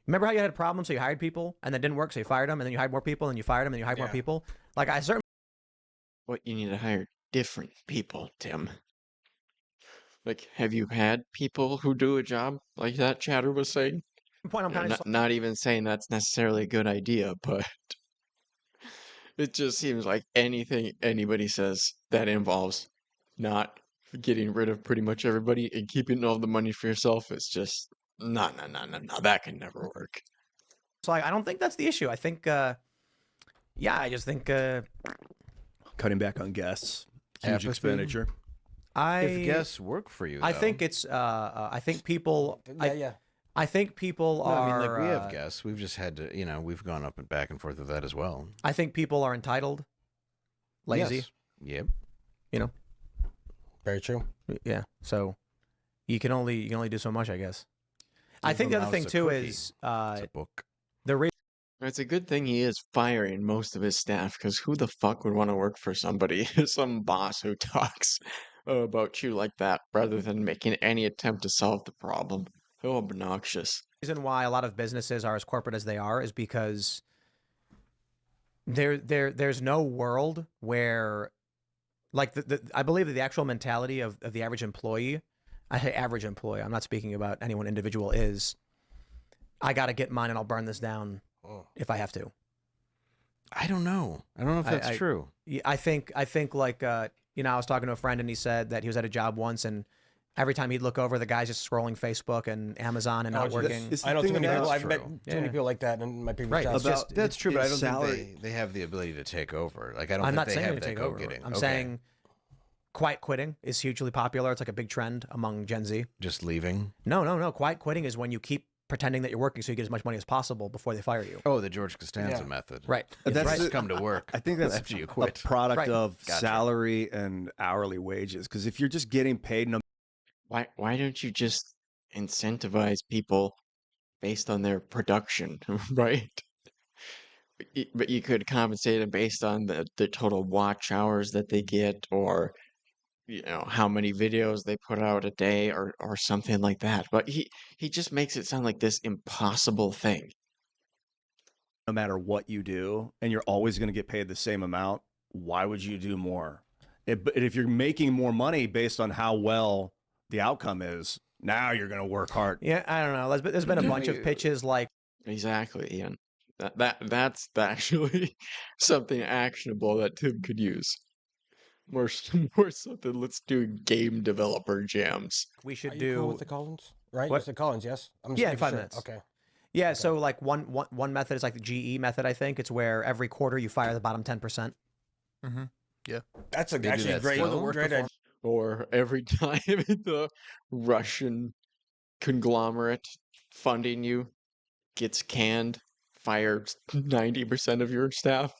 Remember how you had problems, so you hired people, and that didn't work, so you fired them, and then you hired more people, and you fired them, and you hired more people? Like, I certainly What you need to hire different people, Tim. Like, have you had people who do a job like that Chatter was saying? point I'm You know, kind of not even saying that's necessarily a good idea, but it just seems like anything anybody says that involves not getting rid of pretty much everybody and keeping all the money for yourself is just no, that can never work. like, I don't think that's the issue. I think, yeah, I just think, Cutting back on guests, huge Apathy. expenditure. If guests work for you, I though. think it's, I think people, yeah. I think people No, are, I mean, like we have guests. We've just had to, we've gone up and back and forth with that as well. I think people are entitled, lazy, Yes. Yep. you know? Very true. Yeah. So you can only do so much, I guess. I Give think a the other mouse thing a too cookie. is It's a book. the reason It's a good thing he is firing most of his staff, because who the fuck would want to work for somebody, some boss who talks about you like that, rather than making any attempt to solve the problem? So obnoxious. why a lot of businesses are as corporate as they are is because there's no world where, like, I believe that the actual mentality of the average employee, I say average employee, I'm not speaking about anyone individual, is I got to get mine and I'll burn this down if I have to. I don't know. I don't know if that's true. I think like, I was talking to a friend and he said that he was at a job once and every time he'd look over, the guy's just scrolling Facebook and Amazon and not working. I know too many people. I've true. met too many people like that in my previous jobs. About That's true, but I don't salary. think they have the ability to take over. Like I don't I'm think not they saying have to that take over. go-getting. I'm Okay. saying quiet quitting is hugely popular. It's like a big trend among Gen Z. Just leaving. No. Quiet quitting is when you keep pretending that you're working so you get as much money as possible before they fire you. Oh, the George Costanza Yeah. method. Right. That's right. the- Just come to work. I think that's after you a quit. product Right. of Gotcha. salary and hourly wages. Because if you're just getting paid, no Why don't you just incentivize people based on their production, right? But you could compensate them based on the total watch hours that they get, or how many videos they put out a day, or something like that. But he just makes it sound like this impossible thing. matter what you do, and you're always going to get paid the same amount, why would you do more? But if you're making more money based on how well the outcome is, now you're going to work hard. Yeah, I don't know. There's been a bunch of pitches like, Exactly, Ian. That's actually something actionable that Tim could use. More something. Let's do game developer jams. we should Are you do. cool with the Collins? Right? What? You said Collins, yes? I'm just Yeah, in making 5 sure. minutes. Okay. Yeah, so like one method is like the GE method, I think. It's where every quarter you fire the bottom 10%. That's do actually a that great, still? great idea. Or every time the Russian conglomerate funding you gets canned, fire 90% of your staff.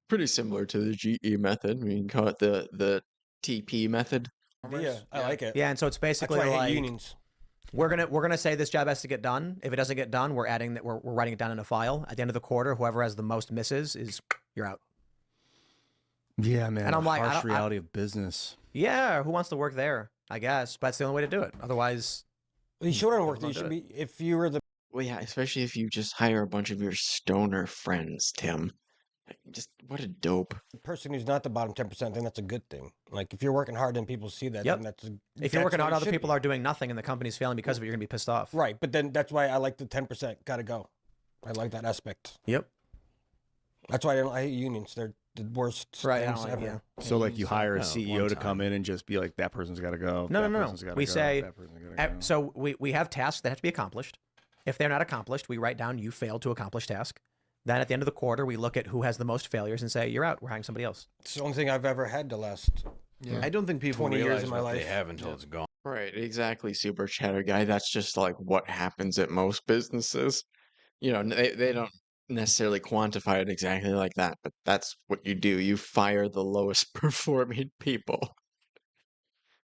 Pretty similar to the GE method. We can call it the TP method. Yeah, I like it. Yeah, and so it's That's basically why I hate like unions. we're gonna say this job has to get done. If it doesn't get done, we're adding that we're writing it down in a file. At the end of the quarter, whoever has the most misses is you're out. Yeah, man. And I'm like, I harsh don't- reality of business. Yeah, who wants to work there? I guess, but that's the only way to do it. Otherwise, You shouldn't work. Don't You do should it. be, if you were the Well, yeah, especially if you just hire a bunch of your stoner friends, Tim. Like, just what a dope. person who's not the bottom 10%, then that's a good thing. Like, if you're working hard and people see that, Yep. then that's if you're working what hard, it other should people be. are doing nothing, and the company's failing because of it. You're gonna be pissed off. Right, but then that's why I like the 10%. Gotta go. I like that aspect. Yep. That's why I hate unions. the worst Right, I things don't like- ever. yeah. So like you hire a one CEO to come time. in and just be like, that person's got to go. No, that no, no. person's gotta We go, say, that person's gotta go. so we have tasks that have to be accomplished. If they're not accomplished, we write down you failed to accomplish task. Then at the end of the quarter, we look at who has the most failures and say, you're out. We're hiring somebody else. It's the only thing I've ever had the last. I don't think people 20 years realize of my what they life. have until it's gone. Right, exactly, Super Chatter Guy. That's just like what happens at most businesses. You know, they don't necessarily quantify it exactly like that, but that's what you do. You fire the lowest performing people.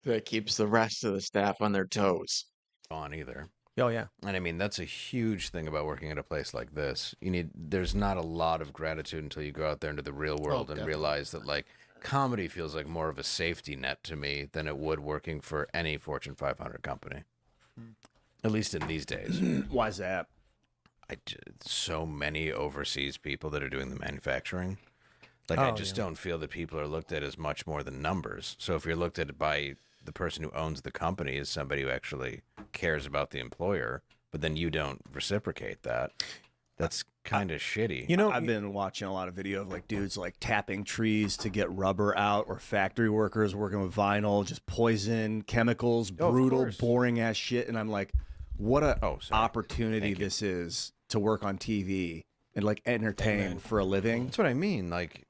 That keeps the rest of the staff on their toes. On either. Oh, yeah. And I mean, that's a huge thing about working at a place like this. There's not a lot of gratitude until you go out there into the real world and realize that, like, comedy feels like more of a safety net to me than it would working for any Fortune 500 company. At least in these days. Why is that? So many overseas people that are doing the manufacturing. Like, Oh, I just don't feel that people are looked at as much more than numbers. So if you're looked at by the person who owns the company as somebody who actually cares about the employer, but then you don't reciprocate that, that's kind of shitty. You know, I've been watching a lot of video of like dudes like tapping trees to get rubber out, or factory workers working with vinyl, just poison, chemicals, brutal, course. boring ass shit. And I'm like, what a sorry. opportunity Thank you. this is to work on TV and like entertain for a living. That's what I mean. Like,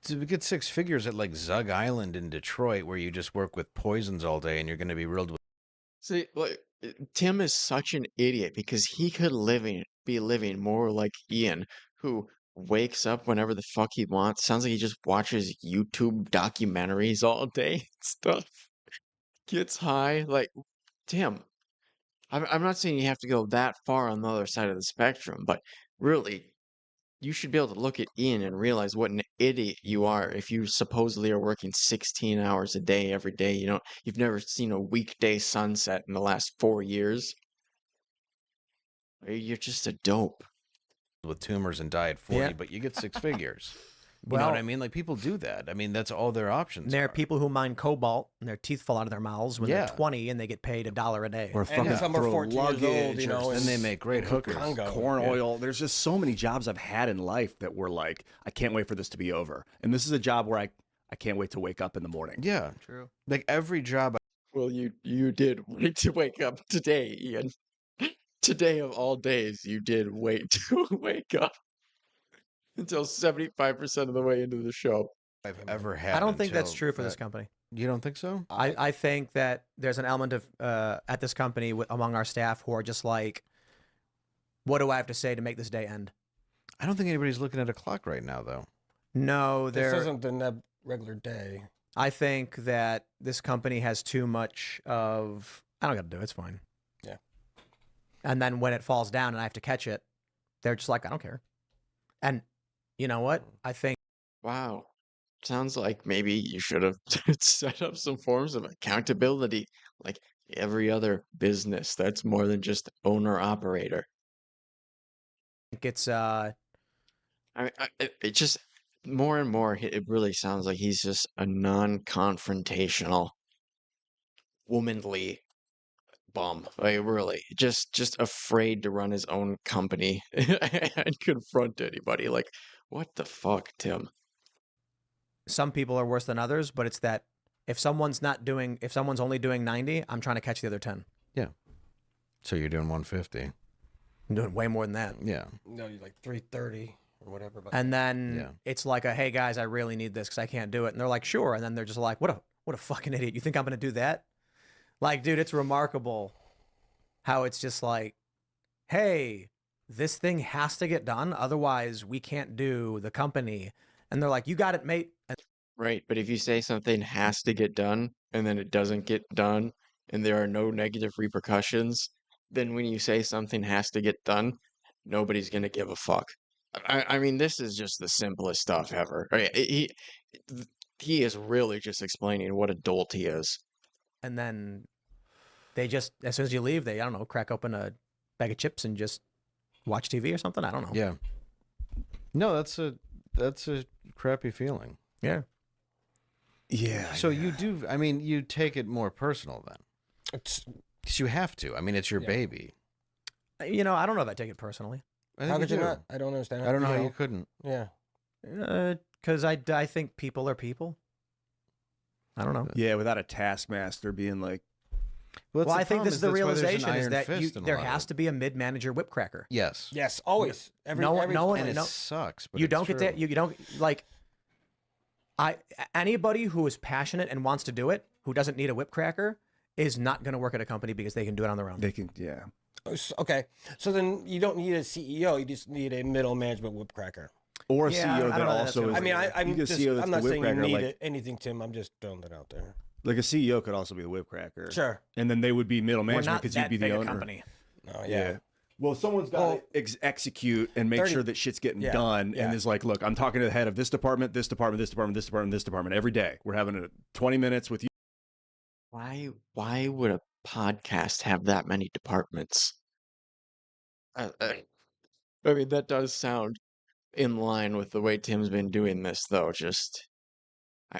to get six figures at like Zug Island in Detroit, where you just work with poisons all day and you're going to be riddled with. See, like Tim is such an idiot because he could be living more like Ian, who wakes up whenever the fuck he wants. Sounds like he just watches YouTube documentaries all day and stuff. Gets high. Like, Tim, I'm not saying you have to go that far on the other side of the spectrum, but really, you should be able to look at Ian and realize what an idiot you are if you supposedly are working 16 hours a day every day. You've never seen a weekday sunset in the last 4 years. You're just a dope. With tumors and die at 40, Yeah. but you get six figures. You Well- know what I mean? Like, people do that. I mean, that's all their options. there are are. people who mine cobalt and their teeth fall out of their mouths when they're Yeah. 20 and they get paid $1 a day. Or And fucking some are throw 14 years old, luggage, you know, or And they make great hookers. Congo. corn oil. There's just so many jobs I've had in life that were like, I can't wait for this to be over. And this is a job where I can't wait to wake up in the morning. Yeah. True. Like, every job. Well, you did wait to wake up today, Ian. Today of all days, you did wait to wake up until 75% of the way into the show. I've ever had. I don't think that's until true for that- this company. You don't think so? I think that there's an element of at this company among our staff who are just like, what do I have to say to make this day end? I don't think anybody's looking at a clock right now, though. No, This there. isn't the regular day. I think that this company has too much of. I don't got to do it. It's fine. Yeah. And then when it falls down and I have to catch it, they're just like, I don't care. And you know what? I think Wow. Sounds like maybe you should have set up some forms of accountability like every other business that's more than just owner operator. it's It just more and more it really sounds like he's just a non-confrontational womanly bum. Like really just afraid to run his own company and confront anybody. Like what the fuck, Tim? some people are worse than others, but it's that if someone's only doing 90, I'm trying to catch the other 10. So you're doing 150. I'm doing way more than that. Yeah. No, you're like 3:30 or whatever. But And then Yeah. it's like hey guys, I really need this because I can't do it. And they're like, sure. And then they're just like, what a fucking idiot. You think I'm gonna do that? Like, dude, it's remarkable how it's just like, hey, this thing has to get done, otherwise we can't do the company. And they're like, you got it, mate. And Right, but if you say something has to get done and then it doesn't get done and there are no negative repercussions, then when you say something has to get done, nobody's gonna give a fuck. I mean, this is just the simplest stuff ever. Right? He is really just explaining what a dolt he is. and then they just, as soon as you leave, they, I don't know, crack open a bag of chips and just watch TV or something. I don't know. Yeah. No, that's a crappy feeling. Yeah. Yeah. So you do. I mean, you take it more personal then, it's, 'cause you have to. I mean, it's your Yeah. baby. You know, I don't know if I take it personally. I think how could you do. not? I don't understand. I don't know how you couldn't. Yeah. Because I think people are people. I don't know. Yeah, without a taskmaster being like, Well, I think this is the realization is that there has has to be a mid-manager whipcracker. Yes. Yes, always. Every No one, And it no, sucks, but you it's don't get true. that. You don't like. Anybody who is passionate and wants to do it, who doesn't need a whipcracker, is not going to work at a company because they can do it on their own. they can, yeah. Okay, so then you don't need a CEO. You just need a middle management whipcracker. Or a Yeah, I CEO don't that know that that's also gonna is. I mean, you I'm get a just, CEO that's I'm not the saying you whipcracker, need like, anything, Tim. I'm just throwing that out there. like a CEO could also be the whipcracker. Sure. And then they would be middle We're management not because you'd that be the big a owner. company. Oh, Yeah. Well, someone's got Well, to execute and make 30 sure that shit's getting yeah, done. yeah. And is like, look, I'm talking to the head of this department, this department, this department, this department, this department every day. We're having a 20 minutes with you. Why would a podcast have that many departments? I mean, that does sound in line with the way Tim's been doing this, though.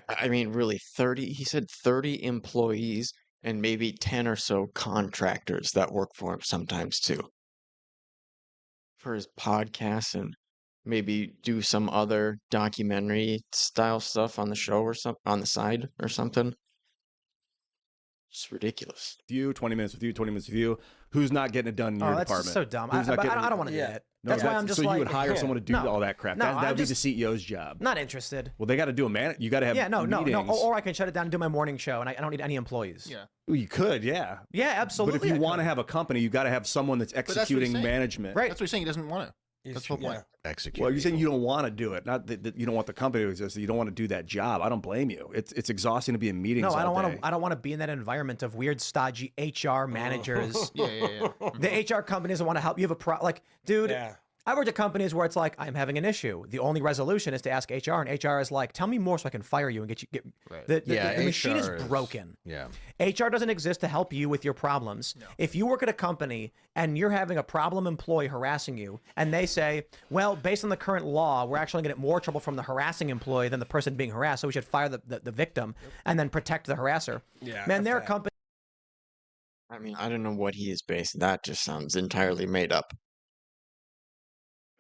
I mean, really, 30, he said 30 employees and maybe 10 or so contractors that work for him sometimes too. For his podcast and maybe do some other documentary style stuff on the show or something on the side or something. It's ridiculous. You, 20 minutes with you, 20 minutes with you. Who's not getting it done in Oh, your that's department? just so dumb. Who's not But getting I don't want to do yeah. that. No, That's why I'm just so like, you would hire yeah. someone to do No. all that crap. No, that I'm would be just the CEO's job. not interested. Well, they got to do a man. You got to have Yeah, no. meetings. Or I can shut it down and do my morning show, and I don't need any employees. Yeah. Well, you could, yeah. Yeah, absolutely. But if you I want to could. have a company, you got to have someone that's that's what he's executing saying. management. Right. That's what he's saying. He doesn't want to. That's the whole point. Execute. Well, you're saying you don't want to do it, not that you don't want the company to exist. You don't want to do that job. I don't blame you. It's exhausting to be in meetings. No, I don't all want day. to. I don't want to be in that environment of weird, stodgy HR managers. Yeah. The HR companies that want to help you have like, dude. Yeah. I worked at companies where it's like, I'm having an issue. The only resolution is to ask HR, and HR is like, tell me more so I can fire you and get you. Right. The machine is HR broken. Yeah. HR doesn't exist to help you with your problems. If you work at a company and you're having a problem employee harassing you, and they say, well, based on the current law, we're actually going to get more trouble from the harassing employee than the person being harassed, so we should fire the victim and then protect the harasser. Yeah, Man, F there are that. companies. I mean, I don't know what he is based. That just sounds entirely made up.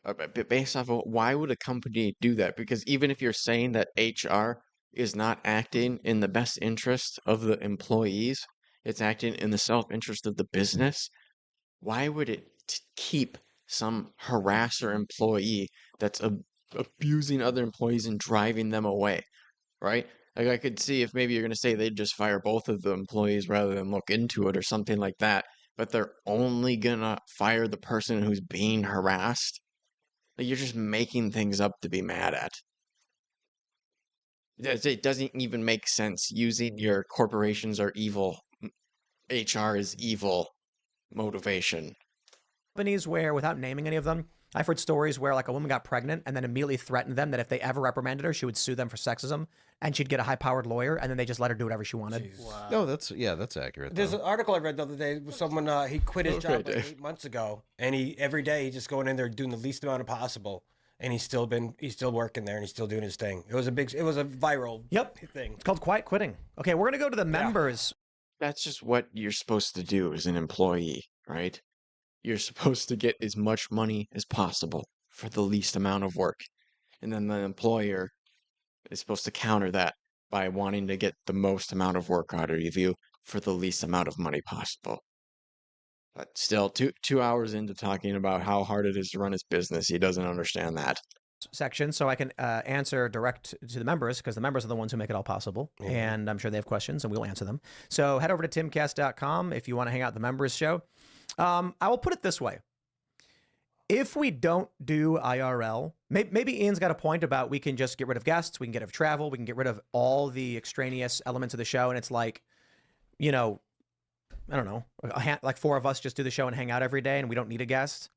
But based off of why would a company do that? Because even if you're saying that HR is not acting in the best interest of the employees, it's acting in the self-interest of the business. Why would it keep some harasser employee that's abusing other employees and driving them away, right? Like I could see if maybe you're going to say they'd just fire both of the employees rather than look into it or something like that, but they're only going to fire the person who's being harassed. Like you're just making things up to be mad at. It doesn't even make sense using your corporations are evil, HR is evil motivation. Companies where, without naming any of them, I've heard stories where like a woman got pregnant and then immediately threatened them that if they ever reprimanded her, she would sue them for sexism and she'd get a high-powered lawyer, and then they just let her do whatever she wanted. No, that's accurate. There's though. an article I read the other day with someone, he quit his job like Dave. 8 months ago, and every day he's just going in there doing the least amount of possible, and he's still working there, and he's still doing his thing. It was a viral thing. It's called quiet quitting. Okay, we're gonna go to the members. That's just what you're supposed to do as an employee, right? You're supposed to get as much money as possible for the least amount of work. And then the employer is supposed to counter that by wanting to get the most amount of work out of you for the least amount of money possible. But still, two hours into talking about how hard it is to run his business, he doesn't understand that. Section, so I can answer direct to the members, because the members are the ones who make it all possible, and I'm sure they have questions and we'll answer them. So head over to timcast.com if you want to hang out at the members show. I will put it this way. If we don't do IRL, maybe Ian's got a point about we can just get rid of guests, we can get rid of travel, we can get rid of all the extraneous elements of the show, and it's like, you know, I don't know, like 4 of us just do the show and hang out every day and we don't need a guest.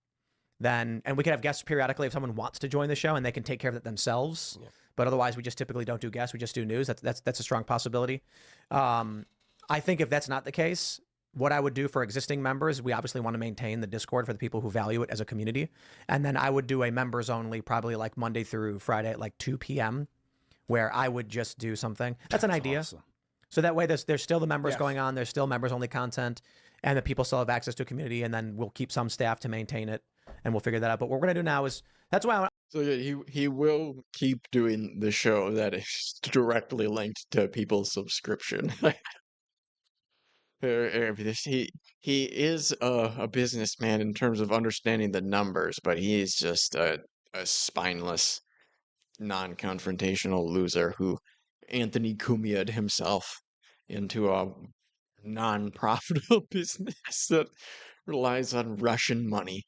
And we can have guests periodically if someone wants to join the show and they can take care of it themselves. Yeah. But otherwise, we just typically don't do guests. We just do news. That's a strong possibility. I think if that's not the case, what I would do for existing members, we obviously want to maintain the Discord for the people who value it as a community. And then I would do a members only, probably like Monday through Friday at like 2 p.m., where I would just do something. That's an idea. Awesome. So that way there's still the members going on. There's still members only content, and the people still have access to a community, and then we'll keep some staff to maintain it, and we'll figure that out. But what we're going to do now is, that's why So yeah, he will keep doing the show that is directly linked to people's subscription. This he is a businessman in terms of understanding the numbers, but he is just a spineless, non-confrontational loser who Anthony Cumia'd himself into a non-profitable business that relies on Russian money.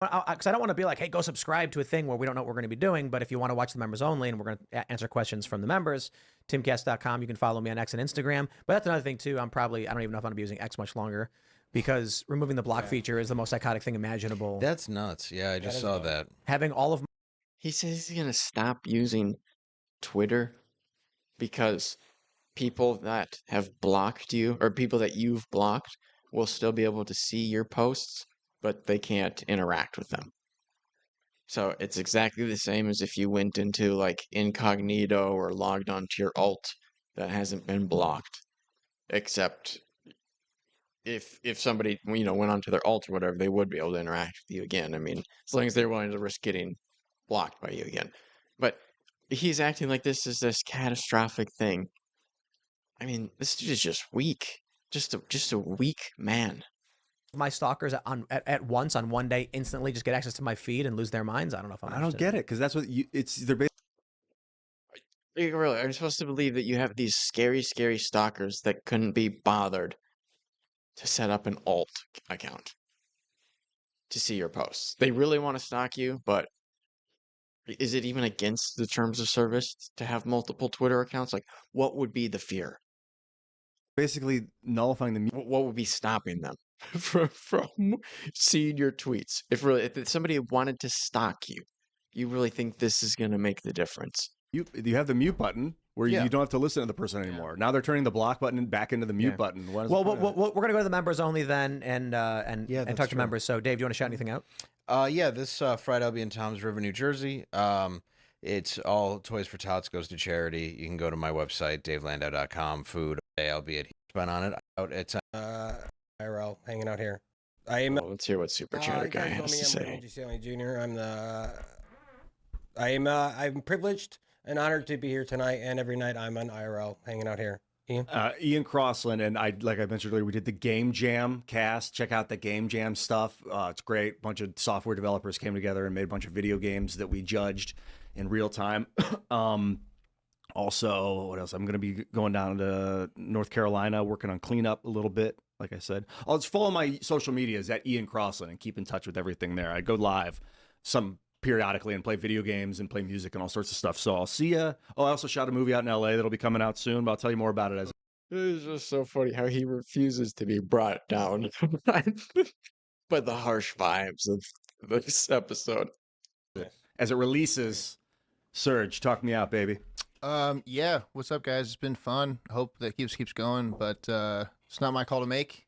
Because I don't want to be like, hey, go subscribe to a thing where we don't know what we're going to be doing. But if you want to watch the members only and we're going to answer questions from the members, timcast.com, you can follow me on X and Instagram. But that's another thing, too. I don't even know if I'm going to be using X much longer because removing the block feature is the most psychotic thing imaginable. That's nuts. Yeah, I just saw that. Having all of He says he's gonna stop using Twitter because people that have blocked you or people that you've blocked will still be able to see your posts, but they can't interact with them. So it's exactly the same as if you went into like incognito or logged onto your alt that hasn't been blocked, except if somebody went onto their alt or whatever, they would be able to interact with you again. I mean, as long as they're willing to risk getting blocked by you again. But he's acting like this is this catastrophic thing. I mean, this dude is just weak. Just a weak man. my stalkers at once on one day instantly just get access to my feed and lose their minds. I don't know if I'm I don't get it because that's what they're basically. Really, are you supposed to believe that you have these scary, scary stalkers that couldn't be bothered to set up an alt account to see your posts? They really want to stalk you, but is it even against the terms of service to have multiple Twitter accounts? Like, what would be the fear? Basically nullifying the What would be stopping them from seeing your tweets? If somebody wanted to stalk you, you really think this is going to make the difference? you have the mute button where Yeah. you don't have to listen to the person anymore. Now they're turning the block button back into the mute button. What is Well, the point of we're going to go to the members only then and Yeah, that's talk to true. members. So, Dave, do you want to shout anything out? Yeah, this Friday I'll be in Toms River, New Jersey. It's all Toys for Tots goes to charity. You can go to my website, davelandau.com. Food. I'll be at Spent on it. Out at IRL, hanging out here. I am. Well, let's hear what Super Chatter you Guy guys know has me, to I'm say. William G. Stanley Jr. I'm privileged and honored to be here tonight, and every night I'm on IRL, hanging out here. Ian? Ian Crossland and like I mentioned earlier, we did the Game Jam cast. Check out the Game Jam stuff. It's great. A bunch of software developers came together and made a bunch of video games that we judged in real time. Also, what else? I'm going to be going down to North Carolina, working on cleanup a little bit. Like I said, I'll just follow my social medias at Ian Crossland and keep in touch with everything there. I go live some periodically and play video games and play music and all sorts of stuff. So I'll see ya. Oh, I also shot a movie out in LA that'll be coming out soon, but I'll tell you more about it as It's just so funny how he refuses to be brought down by the harsh vibes of this episode. it releases. Surge, talk me out, baby. Yeah. What's up, guys? It's been fun. Hope that keeps going, but it's not my call to make.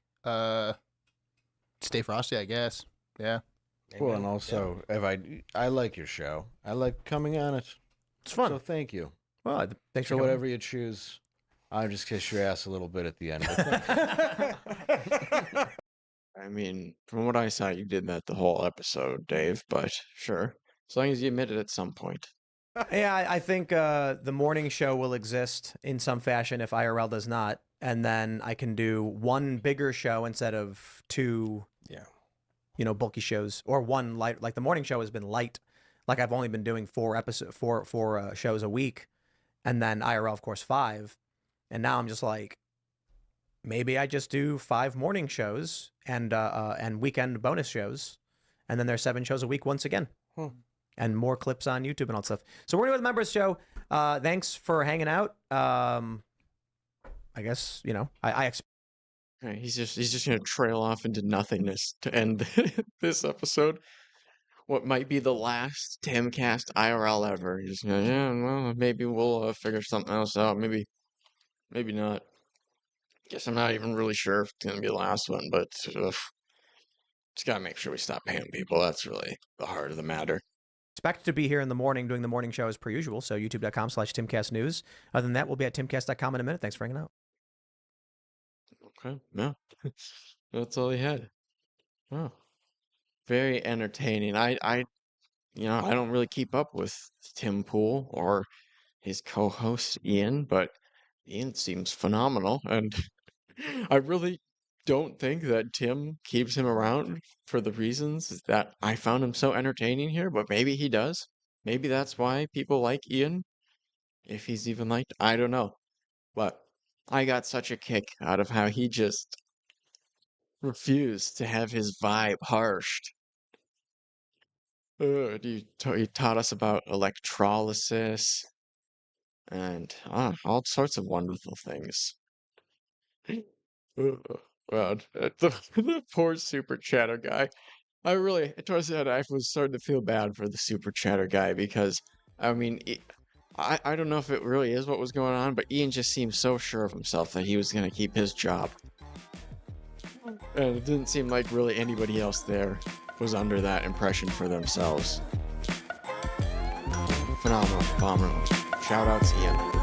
Stay frosty, I guess. Yeah. Well, and also, if I like your show. I like coming on it. It's fun. So thank you. Well, thanks So for coming. whatever you choose, I'll just kiss your ass a little bit at the end. But thank you. I mean, from what I saw, you did that the whole episode, Dave, but sure. As long as you admit it at some point. Yeah, I think the morning show will exist in some fashion if IRL does not, and then I can do one bigger show instead of two, bulky shows, or one light. Like the morning show has been light, like I've only been doing four shows a week, and then IRL, of course, 5, and now I'm just like, maybe I just do 5 morning shows and weekend bonus shows, and then there's 7 shows a week once again. And more clips on YouTube and all that stuff. So we're going to go to the members show. Thanks for hanging out. I guess, I expect. Right, he's just gonna trail off into nothingness to end this episode. What might be the last Timcast IRL ever. He's just gonna, yeah, well, maybe we'll figure something else out. Maybe not. Guess I'm not even really sure if it's gonna be the last one, but just gotta make sure we stop paying people. That's really the heart of the matter. Expect to be here in the morning doing the morning show as per usual. So youtube.com/TimcastNews. Other than that, we'll be at timcast.com in a minute. Thanks for hanging out. Okay, no, that's all he had. Oh, very entertaining. I I don't really keep up with Tim Pool or his co-host Ian, but Ian seems phenomenal, and I really don't think that Tim keeps him around for the reasons that I found him so entertaining here, but maybe he does. Maybe that's why people like Ian, if he's even liked, I don't know. But I got such a kick out of how he just refused to have his vibe harshed. He taught us about electrolysis and all sorts of wonderful things. God, the poor super chatter guy. Towards the end, I was starting to feel bad for the super chatter guy because, I mean, I don't know if it really is what was going on, but Ian just seemed so sure of himself that he was going to keep his job. And it didn't seem like really anybody else there was under that impression for themselves. Phenomenal, phenomenal. Shout out to Ian.